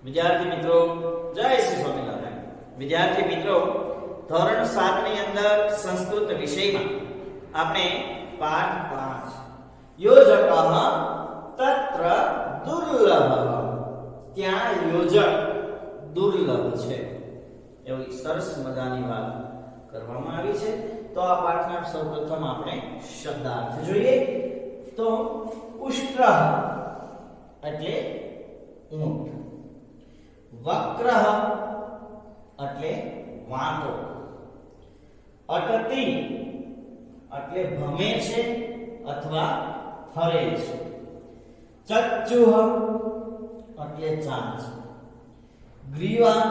વિદ્યાર્થી મિત્રો, જય શ્રી સ્વામિનારાયણ. વિદ્યાર્થી મિત્રો, ધોરણ 7 ની અંદર સંસ્કૃત વિષયમાં આપણે પાઠ 5 યોજકઃ તત્ર દુર્લભઃ, ત્યાં યોજક દુર્લભ છે એવી સરસ મજાની વાત કરવામાં આવી છે. તો આ પાઠના સૌપ્રથમ આપણે શબ્દાર્થ જોઈએ. તો ઉષ્ટ્રઃ એટલે ઊંટ, વક્રઃ એટલે વાંકો, અટતિ એટલે ભમે છે અથવા ફરે છે, ચચ્ચુઃ એટલે ચાંચ, ગ્રીવા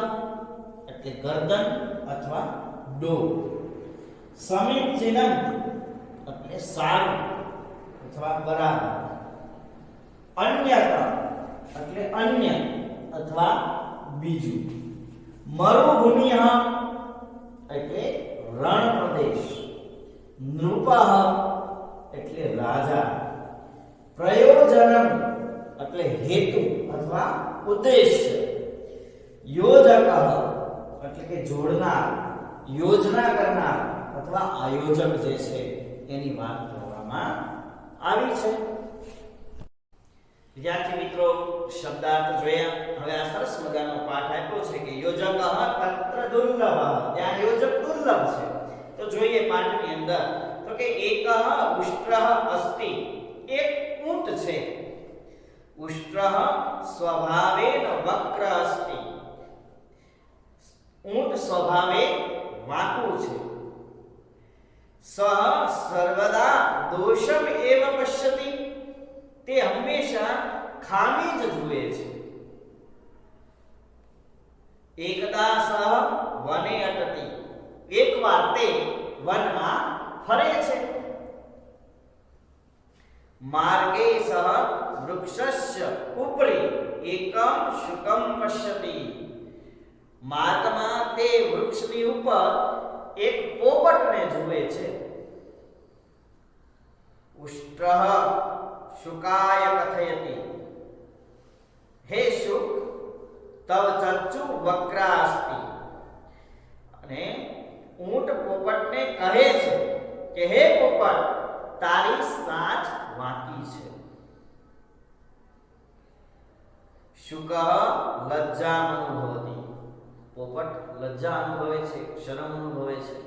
એટલે ગરદન અથવા ડોક, સમીચીનમ એટલે સારું અથવા બરાબર, અન્યત એટલે અન્ય અથવા બીજું, મરુભૂમિઃ એટલે રણ પ્રદેશ, નૃપઃ એટલે રાજા, પ્રયોજનમ એટલે હેતુ અથવા ઉદ્દેશ્ય, યોજકઃ એટલે કે જોડનાર, યોજના કરનાર અથવા આયોજક જે છે એની વાત કરવામાં આવી છે. વિદ્યાર્થી મિત્રો, શબ્દાર્થ જોયા. હવે આ સરસ મજાનો પાઠ આપ્યો છે કે યોજકઃ તત્ર દુર્લભઃ, ત્યાં યોજક દુર્લભ છે. તો જોઈએ પાઠની અંદર તો કે એકઃ ઉષ્ટ્રઃ અસ્તિ, એક ઊંટ છે. ઉષ્ટ્રઃ સ્વભાવેન વક્ર અસ્તિ, ઊંટ સ્વભાવે વાંકું છે. સઃ સર્વદા દોષમ એવ પશ્યતિ, તે હંમેશા ખામી જ જુએ છે. એકદા સહ વને અટતિ, એકવાર તે વનમાં ફરે છે. માર્ગે સહ વૃક્ષસ્ય ઉપરી એકમ શુકમ પશ્યતિ, માર્ગમાં તે વૃક્ષની ઉપર એક પોપટને જુએ છે. ઉષ્ટ્રઃ શુકાય કથયતિ, હે શુક, તવ ચચ્ચુ વક્રાસ્તિ, અને ઊંટ પોપટને કહે છે કે હે પોપટ, તારી સાંચ વાંકી છે. શુકઃ લજ્જામ અનુભવતિ, પોપટ લજ્જા અનુભવે છે, શરમ અનુભવે છે.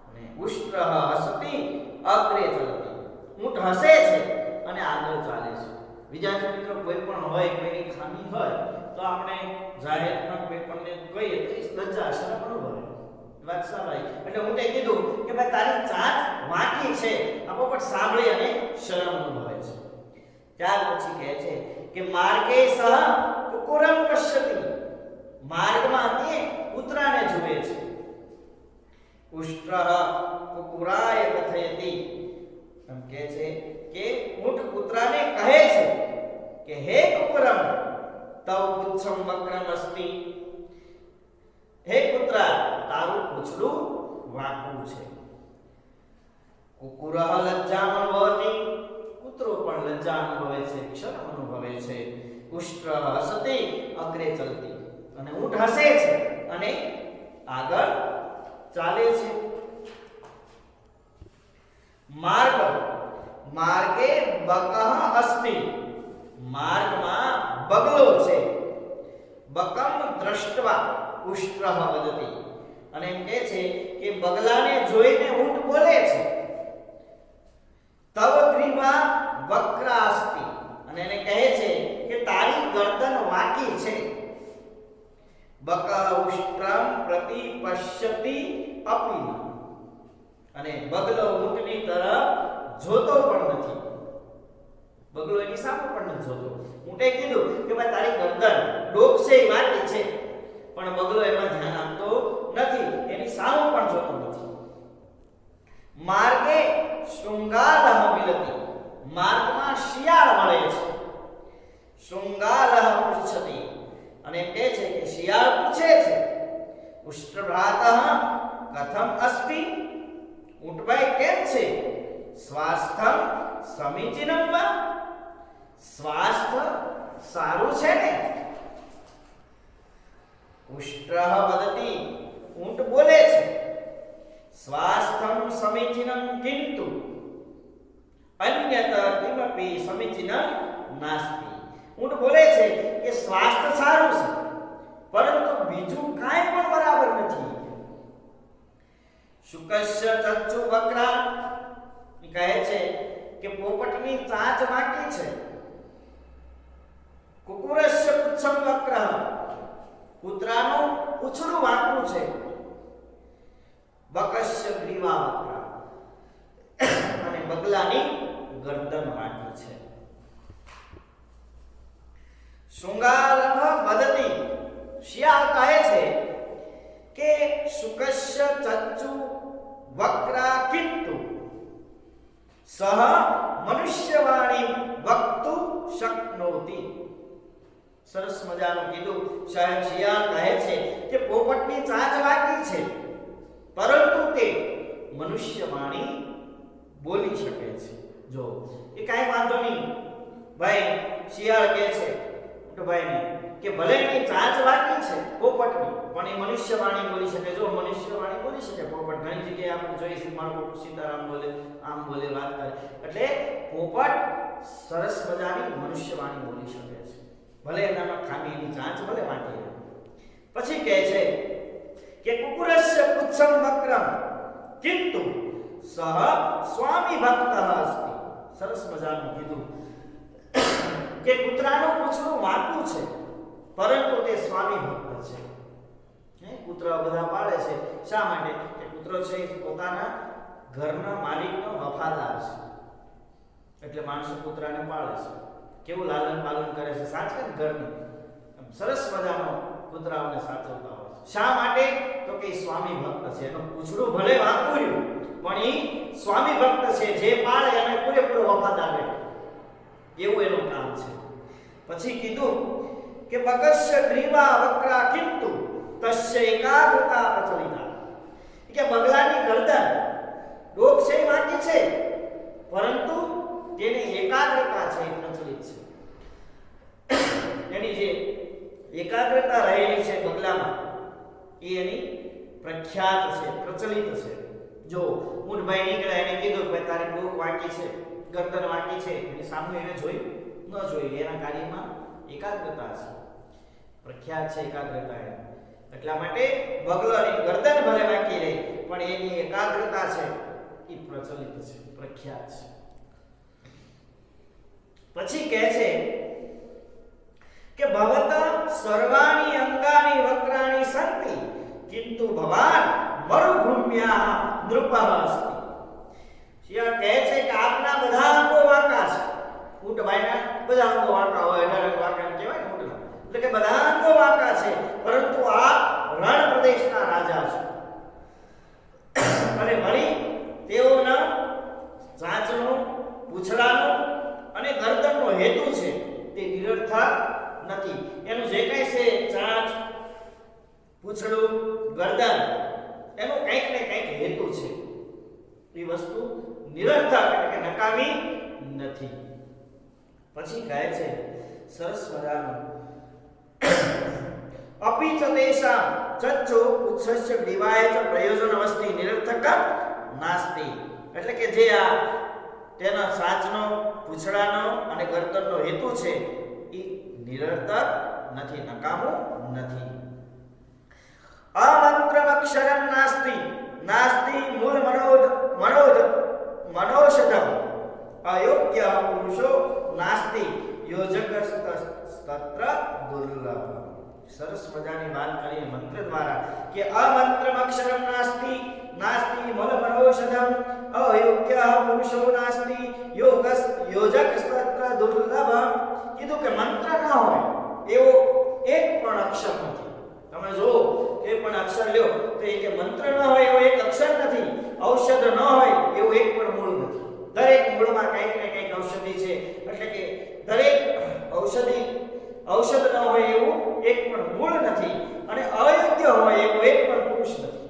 અને ઉષ્ટ્રઃ હસતિ અગ્રે ચલતિ, ઊંટ હસે છે અને આગળ ચાલે છે. વિદ્યાર્થી મિત્રો, કોઈ પણ હોય, કોઈની ખામી હોય તો આપણે જાહેરમાં કોઈ પણને કહીએ તો લજ્જા શરમ અનુભવે, વાત સ્વાભાવિક. એટલે ઊંટે કીધું કે ભાઈ તારી ચાંચ વાંકી છે. આ પોપટ સાંભળી અને શરમ અનુભવે છે. ત્યાર પછી કહે છે કે માર્ગે સહ કુકુરમ પશ્યતિ, માર્ગમાં તે કૂતરાને જુએ છે. ઉષ્ટ્રઃ કુકુરાય કથયતિ, એમ કહે છે કે ઊંટ કૂતરાને કહે છે કે હે કુકુરમ, તવ પુચ્છમ વક્રમ અસ્તિ, હે કૂતરા, તારું પૂંછડું વાંકું છે. કુકુરઃ લજ્જામ અનુભવતિ, કૂતરો પણ લજ્જા અનુભવે છે, શરમ અનુભવે છે. ઉષ્ટ્રઃ હસતિ અગ્રે ચલતિ, અને ઊંટ હસે છે અને આગળ ચાલે છે. માર્ગ માર્ગે બકઃ અસ્તિ, માર્ગમાં બગલો છે. બકમ દ્રષ્ટવા ઉષ્ટ્રઃ વદતિ, અને એમ કહે છે કે બગલાને જોઈને ઊંટ બોલે છે. તવ ગ્રીવા વક્રાસ્તિ, અને એને કહે છે કે તારી ગરદન વાંકી છે. બક ઉષ્ટ્રમ પ્રતિ પશ્યતિ અપિ, અને બગલો ઊંટની તરફ જોતો પણ નથી, બગલો એની સામે પણ નથી જોતો. ઊંટે કીધું કે ભાઈ તારી ગરદન ડોક છે એ વાંકી છે, પણ બગલો એમાં ધ્યાન આપતો નથી, એની સામે પણ જોતો નથી. માર્ગે શૃંગાલઃ મિલતિ, માર્ગમાં શિયાળ મળે છે. શૃંગાલઃ પૃચ્છતિ, અને કહે છે કે શિયાળ પૂછે છે. ઉષ્ટ્રભ્રાતઃ કથમ અસ્તિ, ઊંટભાઈ કેમ છે? સ્વાસ્થ્યમ સમીચીનમ વા, સ્વાસ્થ્ય સારું છે ને? ઉષ્ટ્રઃ વદતિ, ઊંટ બોલે છે, સ્વાસ્થ્યમ સમીચીનમ કિંતુ અન્યત કિમપી સમીચીનમ નાસ્તિ. ઊંટ બોલે છે કે સ્વાસ્થ્ય સારું છે, પરંતુ બીજું કાંઈ પણ બરાબર નથી. શુકસ્ય ચક્ષુ વક્રા, કહે છે કે પોપટની ચાંચ વાંકી છે. કુકુરસ્ય પુચ્છમ વક્રઃ, કૂતરાનું પૂંછડું વાંકું છે. બકસ્ય ગ્રીવા વક્રા, અને બગલાની ગરદન વાંકી છે. શૃંગારઃ વદતિ, શિયાળ કહે છે કે શુકસ્ય ચક્ષુ વક્રા કિંતુ સહ મનુષ્યવાણી વક્તુ શક્નોતિ. સરસ મજાનું કીધું. સાહેબ શિયાળ કહે છે કે પોપટની ચાંચ વાંકી છે, પરંતુ તે મનુષ્યવાણી બોલી શકે છે. જો એ કાંઈ વાંધો નહીં ભાઈ, શિયાળ કહે છે ઊંટભાઈને કે ભલે એની ચાંચ વાંકી છે પોપટની, પણ એ મનુષ્યવાણી બોલી શકે. જો મનુષ્યવાણી બોલી શકે પોપટ, ઘણી જગ્યાએ આપણે જોઈએ છીએ મારો પોપટ સીતારામ બોલે, આમ બોલે, વાત કરે. એટલે પોપટ સરસ મજાની મનુષ્યવાણી બોલી શકે છે, ભલે એનામાં ખામી, એની ચાંચ ભલે વાંકી. પછી કહે છે કે કુકુરસ્ય પુચ્છમ વક્રમ કિંતુ સહ સ્વામી ભક્તઃ અસ્તિ. સરસ મજાનું કીધું કે કૂતરાનું પૂંછડું વાંકું છે, પરંતુ તે સ્વામી ભક્ત છે. કૂતરા બધા પાળે છે, શા માટે? કે કૂતરો છે એ પોતાના ઘરના માલિકનો વફાદાર છે, એટલે માણસો કૂતરાને પાળે છે. કેવું લાલન પાલન કરે છે, સાચે ને ઘરનું. સરસ મજાનો કૂતરાઓને સાચવતા હોય છે. શા માટે? તો કે સ્વામી ભક્ત છે. એનું પૂંછડું ભલે વાંકું રહ્યું, પણ એ સ્વામી ભક્ત છે, જે પાળે અને પૂરેપૂરો વફાદાર રહે, એવું એનું કામ છે. પછી કીધું કે બકસ્ય ગ્રીવા વક્રા કિંતુ તસ્ય એકાગ્રતા પ્રચલિતા, કે બગલાની ગરદન ડોક છે વાંકી છે, પરંતુ તેની એકાગ્રતા છે પ્રચલિત છે. એની જે એકાગ્રતા રહેલી છે બગલામાં, એ એની પ્રખ્યાત છે, પ્રચલિત છે. જો ઊંટભાઈ નીકળ્યા, એને કીધું કે તારી ડોક વાંકી છે, ગરદન વાંકી છે, એની સામે એને જોયું ન જોયું, એના કાર્યમાં એકાગ્રતા છે, પ્રખ્યાત છે એકાગ્રતા એની. એટલા માટે બગલાની ગરદન ભલે વાંકી રહી, પણ એની એકાગ્રતા છે એ પ્રચલિત છે, પ્રખ્યાત છે. પછી કહે છે કે ભવત સર્વાણી અંગાની વક્રાણી સંતિ કિંતુ ભવાન મરુભૂમ્યા નૃપઃ અસ્તિ. શિયાળ કહે છે કે આપના બધા અંગો વાંકા છે. ઊંટભાઈના બધા અંગો વાંકા હોય, 18 અંગ વાંકા કહેવાય ને ઊંટના, એટલે કે બધા અંગો વાંકા છે, પરંતુ આ રણ પ્રદેશના રાજા છે. અને વળી તેઓના ચાંચનો, પૂંછડાનો અને ગરદનનો હેતુ છે તે નિરર્થક નથી. એનું જે કંઈ છે ચાંચ, પૂંછડું, ગરદન, એનો કંઈક ને કંઈક હેતુ છે. એ વસ્તુ નિરર્થક એટલે કે નકામી નથી. પછી કહે છે સરસ મજાનું અપી ચ તેષાં ચચ્ચો પુચ્છસ્ય ગ્રીવાય ચ પ્રયોજન અવસ્થી નિરર્થક નાસ્તિ. એટલે કે જે આ તેના સાચનો, પૂંછડાનો અને ગરદનનો હેતુ છે એ નિરર્થક નથી, નકામું નથી. અમંત્રમક્ષરમ નાસ્તિ નાસ્તિ મૂળ મનોષધમ અયોગ્ય પુરુષો નાસ્તિ યોજકસ્તત્ર દુર્લભ. સરસ મજાની વાત કરી મંત્ર દ્વારા કે અમંત્રમક્ષરમ નાસ્તિ નાસ્તિ મૂળ મનોષધમ અયોગ્ય પુરુષો નાસ્તિ યોજકસ્તત્ર દુર્લભ. કીધું કે મંત્ર ન હોય એવો એક પણ અક્ષર નથી. તમે જો એ પણ અક્ષર લ્યો તો એ કે મંત્ર ન હોય એવો એક અક્ષર નથી, ઔષધ ન હોય એવું એક પણ મૂળ નથી. દરેક મૂળમાં કંઈક ને કંઈક ઔષધિ છે, એટલે કે દરેક ઔષધ ન હોય એવું એક પણ મૂળ નથી, અને અયોગ્ય હોય એવો એક પણ પુરુષ નથી.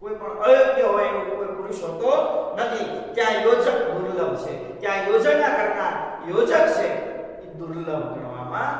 કોઈ પણ અયોગ્ય હોય એવો કોઈ પુરુષ હોતો નથી. ત્યાં યોજક દુર્લભ છે, ત્યાં યોજના કરનાર યોજક છે એ દુર્લભ ગણવામાં